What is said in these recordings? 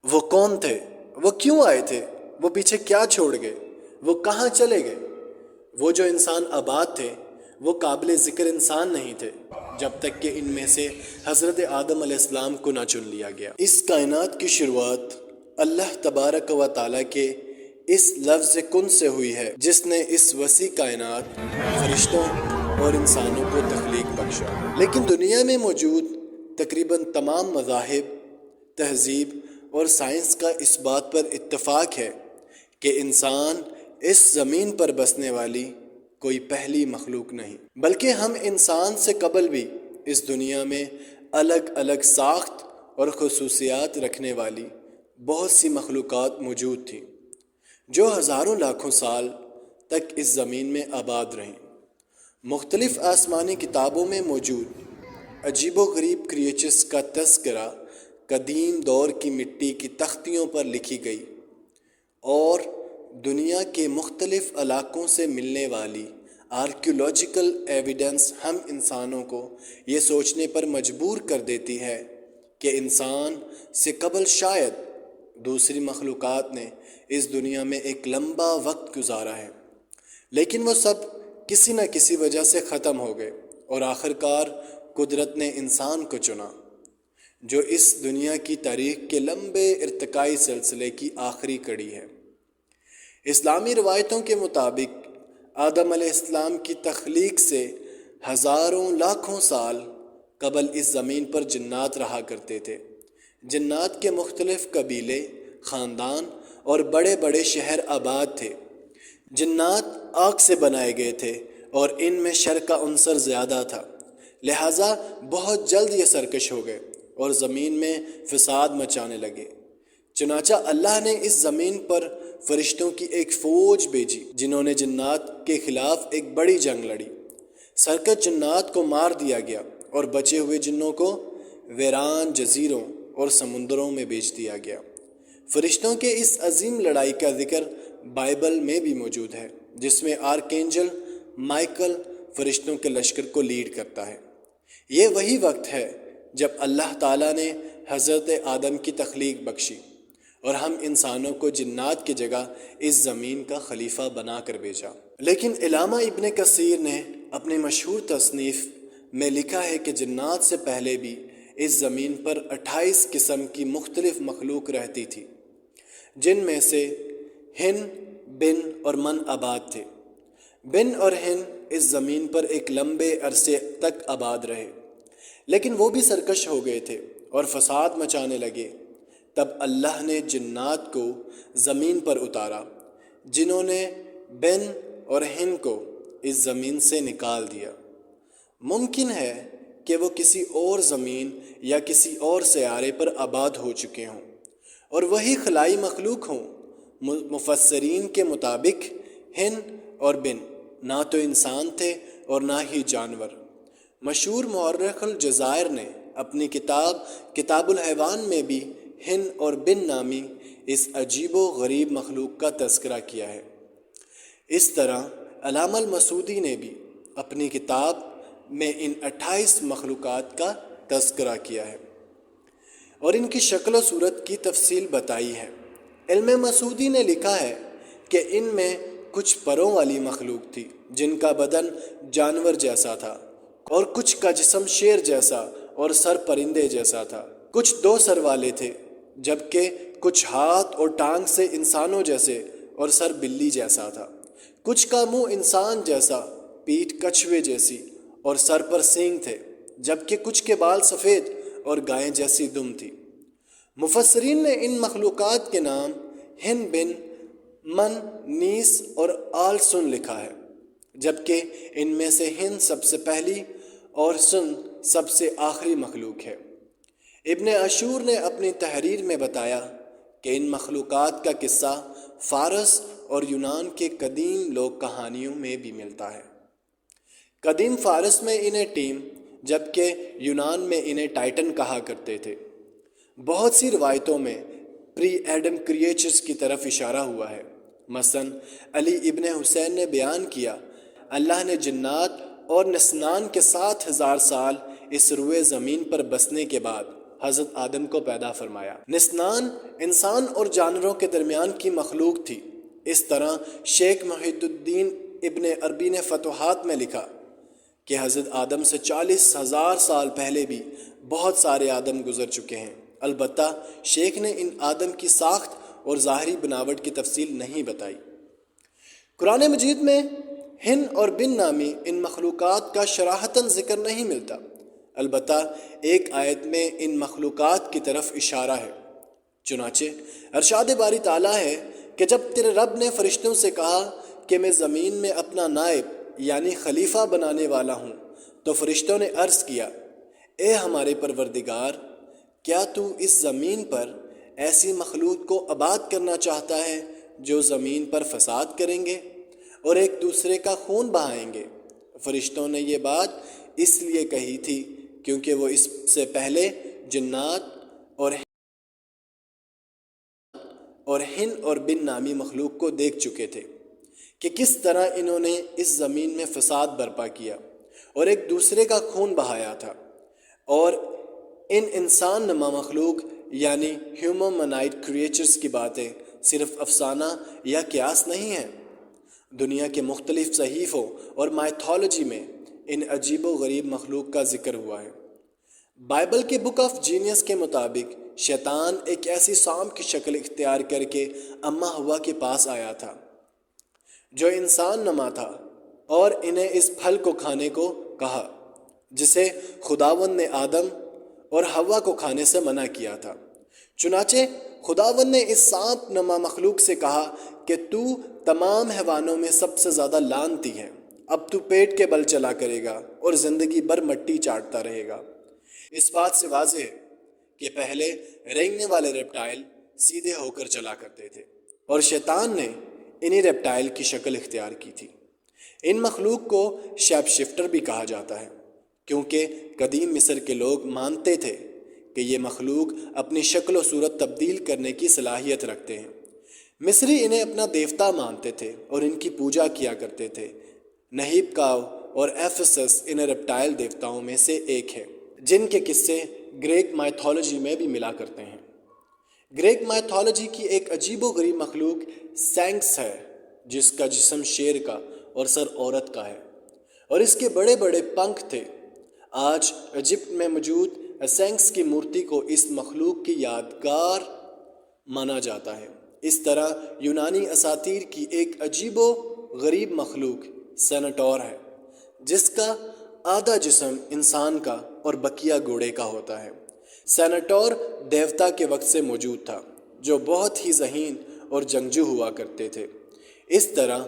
وہ کون تھے؟ وہ کیوں آئے تھے؟ وہ پیچھے کیا چھوڑ گئے؟ وہ کہاں چلے گئے؟ وہ جو انسان آباد تھے وہ قابل ذکر انسان نہیں تھے جب تک کہ ان میں سے حضرت آدم علیہ السلام کو نہ چن لیا گیا۔ اس کائنات کی شروعات اللہ تبارک و تعالیٰ کے اس لفظ کن سے ہوئی ہے جس نے اس وسیع کائنات، فرشتوں اور انسانوں کو تخلیق بخشا۔ لیکن دنیا میں موجود تقریباً تمام مذاہب، تہذیب اور سائنس کا اس بات پر اتفاق ہے کہ انسان اس زمین پر بسنے والی کوئی پہلی مخلوق نہیں، بلکہ ہم انسان سے قبل بھی اس دنیا میں الگ الگ ساخت اور خصوصیات رکھنے والی بہت سی مخلوقات موجود تھیں جو ہزاروں لاکھوں سال تک اس زمین میں آباد رہیں۔ مختلف آسمانی کتابوں میں موجود عجیب و غریب کریچرز کا تذکرہ قدیم دور کی مٹی کی تختیوں پر لکھی گئی اور دنیا کے مختلف علاقوں سے ملنے والی آرکیولوجیکل ایویڈنس ہم انسانوں کو یہ سوچنے پر مجبور کر دیتی ہے کہ انسان سے قبل شاید دوسری مخلوقات نے اس دنیا میں ایک لمبا وقت گزارا ہے، لیکن وہ سب کسی نہ کسی وجہ سے ختم ہو گئے اور آخر کار قدرت نے انسان کو چنا جو اس دنیا کی تاریخ کے لمبے ارتقائی سلسلے کی آخری کڑی ہے۔ اسلامی روایتوں کے مطابق آدم علیہ السلام کی تخلیق سے ہزاروں لاکھوں سال قبل اس زمین پر جنات رہا کرتے تھے۔ جنات کے مختلف قبیلے، خاندان اور بڑے بڑے شہر آباد تھے۔ جنات آگ سے بنائے گئے تھے اور ان میں شر کا عنصر زیادہ تھا، لہٰذا بہت جلد یہ سرکش ہو گئے اور زمین میں فساد مچانے لگے۔ چنانچہ اللہ نے اس زمین پر فرشتوں کی ایک فوج بھیجی جنہوں نے جنات کے خلاف ایک بڑی جنگ لڑی۔ سرکش جنات کو مار دیا گیا اور بچے ہوئے جنوں کو ویران جزیروں اور سمندروں میں بیچ دیا گیا۔ فرشتوں کے اس عظیم لڑائی کا ذکر بائبل میں بھی موجود ہے، جس میں آرکینجل مائیکل فرشتوں کے لشکر کو لیڈ کرتا ہے۔ یہ وہی وقت ہے جب اللہ تعالیٰ نے حضرت آدم کی تخلیق بخشی اور ہم انسانوں کو جنات کی جگہ اس زمین کا خلیفہ بنا کر بھیجا۔ لیکن علامہ ابن کثیر نے اپنی مشہور تصنیف میں لکھا ہے کہ جنات سے پہلے بھی اس زمین پر 28 قسم کی مختلف مخلوق رہتی تھی، جن میں سے ہن، بن اور من آباد تھے۔ بن اور ہن اس زمین پر ایک لمبے عرصے تک آباد رہے، لیکن وہ بھی سرکش ہو گئے تھے اور فساد مچانے لگے۔ تب اللہ نے جنات کو زمین پر اتارا، جنہوں نے بن اور ہن کو اس زمین سے نکال دیا۔ ممکن ہے کہ وہ کسی اور زمین یا کسی اور سیارے پر آباد ہو چکے ہوں اور وہی خلائی مخلوق ہوں۔ مفسرین کے مطابق ہن اور بن نہ تو انسان تھے اور نہ ہی جانور۔ مشہور مورخ الجزائر نے اپنی کتاب الحیوان میں بھی ہن اور بن نامی اس عجیب و غریب مخلوق کا تذکرہ کیا ہے۔ اس طرح علامہ المسعودی نے بھی اپنی کتاب میں ان 28 مخلوقات کا تذکرہ کیا ہے اور ان کی شکل و صورت کی تفصیل بتائی ہے۔ علم مسعودی نے لکھا ہے کہ ان میں کچھ پروں والی مخلوق تھی جن کا بدن جانور جیسا تھا اور کچھ کا جسم شیر جیسا اور سر پرندے جیسا تھا۔ کچھ 2 سر والے تھے، جبکہ کچھ ہاتھ اور ٹانگ سے انسانوں جیسے اور سر بلی جیسا تھا۔ کچھ کا منہ انسان جیسا، پیٹھ کچھوے جیسی اور سر پر سینگ تھے، جبکہ کچھ کے بال سفید اور گائے جیسی دم تھی۔ مفسرین نے ان مخلوقات کے نام ہن، بن، من، نیس اور آلسن لکھا ہے، جبکہ ان میں سے ہن سب سے پہلی اور سن سب سے آخری مخلوق ہے۔ ابن عاشور نے اپنی تحریر میں بتایا کہ ان مخلوقات کا قصہ فارس اور یونان کے قدیم لوک کہانیوں میں بھی ملتا ہے۔ قدیم فارس میں انہیں ٹیم جبکہ یونان میں انہیں ٹائٹن کہا کرتے تھے۔ بہت سی روایتوں میں پری ایڈم کریچرز کی طرف اشارہ ہوا ہے۔ مثلاً علی ابن حسین نے بیان کیا، اللہ نے جنات اور نسنان کے 7000 سال اس روئے زمین پر بسنے کے بعد حضرت آدم کو پیدا فرمایا۔ نسنان انسان اور جانوروں کے درمیان کی مخلوق تھی۔ اس طرح شیخ محی الدین ابن عربی نے فتوحات میں لکھا کہ حضرت آدم سے 40,000 سال پہلے بھی بہت سارے آدم گزر چکے ہیں۔ البتہ شیخ نے ان آدم کی ساخت اور ظاہری بناوٹ کی تفصیل نہیں بتائی۔ قرآن مجید میں ہن اور بن نامی ان مخلوقات کا صراحتاً ذکر نہیں ملتا، البتہ ایک آیت میں ان مخلوقات کی طرف اشارہ ہے۔ چنانچہ ارشاد باری تعالیٰ ہے کہ جب تیرے رب نے فرشتوں سے کہا کہ میں زمین میں اپنا نائب یعنی خلیفہ بنانے والا ہوں، تو فرشتوں نے عرض کیا، اے ہمارے پروردگار، کیا تو اس زمین پر ایسی مخلوق کو آباد کرنا چاہتا ہے جو زمین پر فساد کریں گے اور ایک دوسرے کا خون بہائیں گے؟ فرشتوں نے یہ بات اس لیے کہی تھی کیونکہ وہ اس سے پہلے جنات اور ہن اور بن نامی مخلوق کو دیکھ چکے تھے کہ کس طرح انہوں نے اس زمین میں فساد برپا کیا اور ایک دوسرے کا خون بہایا تھا، اور ان انسان نما مخلوق یعنی ہیومنائڈ کریچرز کی باتیں صرف افسانہ یا قیاس نہیں ہیں۔ دنیا کے مختلف صحیفوں اور مائتھولوجی میں ان عجیب و غریب مخلوق کا ذکر ہوا ہے۔ بائبل کے بک آف جینیس کے مطابق شیطان ایک ایسی سانپ کی شکل اختیار کر کے اماں ہوا کے پاس آیا تھا جو انسان نما تھا، اور انہیں اس پھل کو کھانے کو کہا جسے خداوند نے آدم اور ہوا کو کھانے سے منع کیا تھا۔ چنانچہ خداوند نے اس سانپ نما مخلوق سے کہا کہ تو تمام حیوانوں میں سب سے زیادہ لعنتی ہے، اب تو پیٹ کے بل چلا کرے گا اور زندگی بھر مٹی چاٹتا رہے گا۔ اس بات سے واضح ہے کہ پہلے رینگنے والے ریپٹائل سیدھے ہو کر چلا کرتے تھے اور شیطان نے انہی ریپٹائل کی شکل اختیار کی تھی۔ ان مخلوق کو شیپ شفٹر بھی کہا جاتا ہے کیونکہ قدیم مصر کے لوگ مانتے تھے کہ یہ مخلوق اپنی شکل و صورت تبدیل کرنے کی صلاحیت رکھتے ہیں۔ مصری انہیں اپنا دیوتا مانتے تھے اور ان کی پوجا کیا کرتے تھے۔ نہیب کاؤ اور ایفسس ان ریپٹائل دیوتاؤں میں سے ایک ہے جن کے قصے گریک مائتھولوجی میں بھی ملا کرتے ہیں۔ گریک مائتھولوجی کی ایک عجیب و غریب مخلوق سینکس ہے جس کا جسم شیر کا اور سر عورت کا ہے اور اس کے بڑے بڑے پنکھ تھے۔ آج ایجپٹ میں موجود سینکس کی مورتی کو اس مخلوق کی یادگار مانا جاتا ہے۔ اس طرح یونانی اساطیر کی ایک عجیب و غریب مخلوق سینٹور ہے جس کا آدھا جسم انسان کا اور بقیہ گھوڑے کا ہوتا ہے۔ سینٹور دیوتا کے وقت سے موجود تھا جو بہت ہی ذہین اور جنگجو ہوا کرتے تھے۔ اس طرح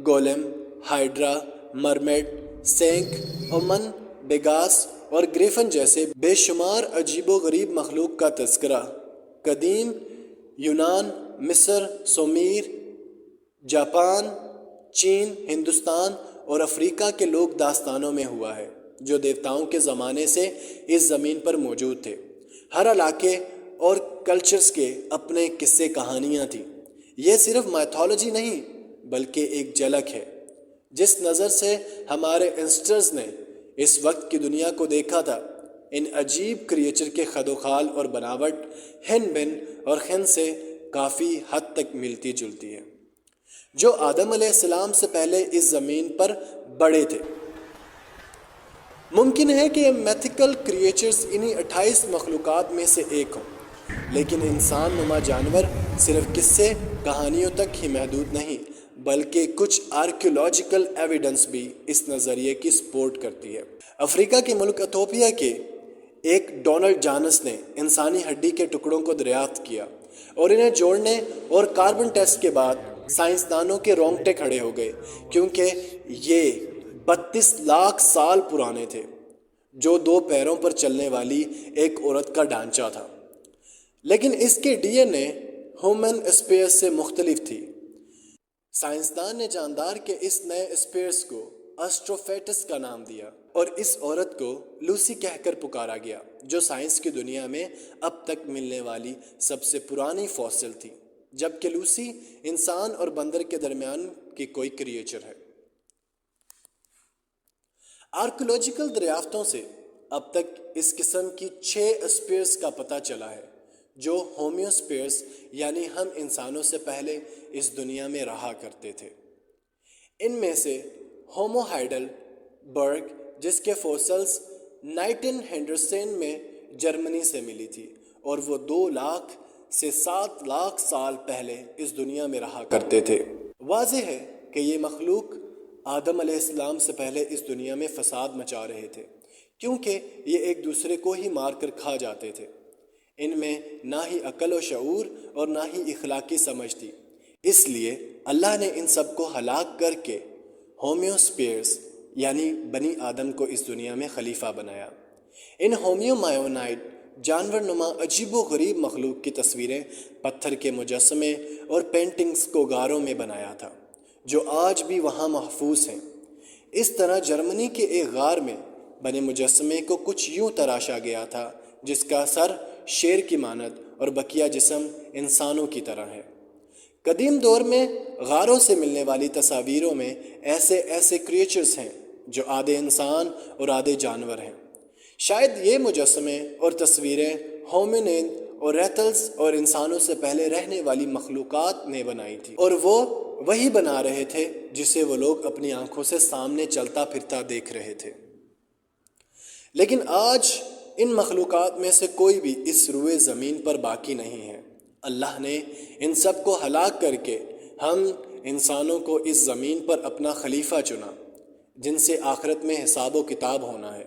گولم، ہائیڈرا، مرمیڈ، سینک، اومن، بیگاس اور گریفن جیسے بے شمار عجیب و غریب مخلوق کا تذکرہ قدیم یونان، مصر، سومیر، جاپان، چین، ہندوستان اور افریقہ کے لوک داستانوں میں ہوا ہے جو دیوتاؤں کے زمانے سے اس زمین پر موجود تھے۔ ہر علاقے اور کلچرز کے اپنے قصے کہانیاں تھیں۔ یہ صرف مائتھولوجی نہیں بلکہ ایک جھلک ہے جس نظر سے ہمارے اینسٹرز نے اس وقت کی دنیا کو دیکھا تھا۔ ان عجیب کریچر کے خد و خال اور بناوٹ ہن بن اور خن سے کافی حد تک ملتی جلتی ہے جو آدم علیہ السلام سے پہلے اس زمین پر بڑے تھے۔ ممکن ہے کہ میتھیکل کریچرز انہی 28 مخلوقات میں سے ایک ہوں، لیکن انسان نما جانور صرف قصے کہانیوں تک ہی محدود نہیں بلکہ کچھ آرکیولوجیکل ایویڈنس بھی اس نظریے کی سپورٹ کرتی ہے۔ افریقہ کے ملک ایتھوپیا کے ایک ڈونلڈ جانس نے انسانی ہڈی کے ٹکڑوں کو دریافت کیا اور انہیں جوڑنے اور کاربن ٹیسٹ کے بعد سائنسدانوں کے رونگٹے کھڑے ہو گئے کیونکہ یہ 32 لاکھ سال پرانے تھے جو 2 پیروں پر چلنے والی ایک عورت کا ڈھانچہ تھا، لیکن اس کے D N A human species سے مختلف تھی۔ سائنسدان نے جاندار کے اس نئے اسپیئرس کو اسٹروفیٹس کا نام دیا اور اس عورت کو لوسی کہہ کر پکارا گیا جو سائنس کی دنیا میں اب تک ملنے والی سب سے پرانی فوسل تھی، جبکہ لوسی انسان اور بندر کے درمیان کی کوئی کریچر ہے۔ آرکیولوجیکل دریافتوں سے اب تک اس قسم کی 6 اسپیئرس کا پتہ چلا ہے جو ہومیوسپیئرس یعنی ہم انسانوں سے پہلے اس دنیا میں رہا کرتے تھے۔ ان میں سے ہومو ہائیڈل برگ جس کے فوسلز نائٹن ہینڈرسن میں جرمنی سے ملی تھی اور وہ 2 لاکھ سے 7 لاکھ سال پہلے اس دنیا میں رہا کرتے تھے۔ واضح ہے کہ یہ مخلوق آدم علیہ السلام سے پہلے اس دنیا میں فساد مچا رہے تھے، کیونکہ یہ ایک دوسرے کو ہی مار کر کھا جاتے تھے۔ ان میں نہ ہی عقل و شعور اور نہ ہی اخلاقی سمجھ تھی، اس لیے اللہ نے ان سب کو ہلاک کر کے ہومیوسپیئرس یعنی بنی آدم کو اس دنیا میں خلیفہ بنایا۔ ان ہومیو مایونائٹ جانور نما عجیب و غریب مخلوق کی تصویریں پتھر کے مجسمے اور پینٹنگز کو غاروں میں بنایا تھا جو آج بھی وہاں محفوظ ہیں۔ اس طرح جرمنی کے ایک غار میں بنے مجسمے کو کچھ یوں تراشا گیا تھا جس کا سر شیر کی مانند اور بقیہ جسم انسانوں کی طرح ہے۔ قدیم دور میں غاروں سے ملنے والی تصاویروں میں ایسے کریچرز ہیں جو آدھے انسان اور آدھے جانور ہیں۔ شاید یہ مجسمے اور تصویریں ہومینید اور ریپٹائلز اور انسانوں سے پہلے رہنے والی مخلوقات نے بنائی تھی، اور وہ وہی بنا رہے تھے جسے وہ لوگ اپنی آنکھوں سے سامنے چلتا پھرتا دیکھ رہے تھے۔ لیکن آج ان مخلوقات میں سے کوئی بھی اس روئے زمین پر باقی نہیں ہے۔ اللہ نے ان سب کو ہلاک کر کے ہم انسانوں کو اس زمین پر اپنا خلیفہ چنا، جن سے آخرت میں حساب و کتاب ہونا ہے۔